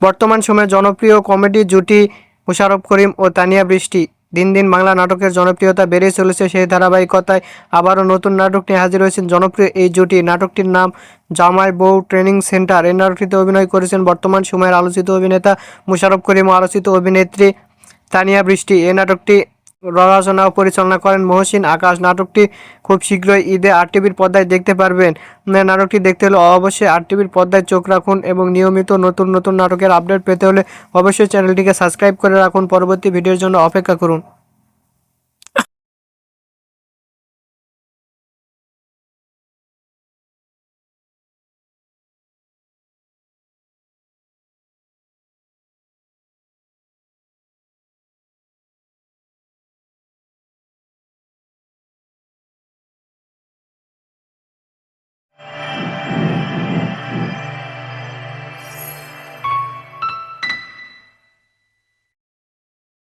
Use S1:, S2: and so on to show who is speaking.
S1: বর্তমান সময়ে জনপ্রিয় কমেডি জুটি মোশাররফ করিম ও তানিয়া বৃষ্টি। দিন দিন বাংলা নাটকের জনপ্রিয়তা বেড়েই চলেছে, সেই ধারাবাহিকতায় আবারও নতুন নাটক নিয়ে হাজির হয়েছেন জনপ্রিয় এই জুটি। নাটকটির নাম জামাই বউ ট্রেনিং সেন্টার। এই নাটকটিতে অভিনয় করেছেন বর্তমান সময়ের আলোচিত অভিনেতা মোশাররফ করিম ও আলোচিত অভিনেত্রী তানিয়া বৃষ্টি। এই নাটকটি রচনা ও পরিচালনা করেন মহসিন আকাশ। নাটকটি খুব শীঘ্রই ঈদে আরটিভির পর্দায় দেখতে পারবেন। নাটকটি দেখতে হলে অবশ্যই আরটিভির পর্দায় চোখ রাখুন এবং নিয়মিত নতুন নতুন নাটকের আপডেট পেতে হলে অবশ্যই চ্যানেলটিকে সাবস্ক্রাইব করে রাখুন। পরবর্তী ভিডিওর জন্য অপেক্ষা করুন।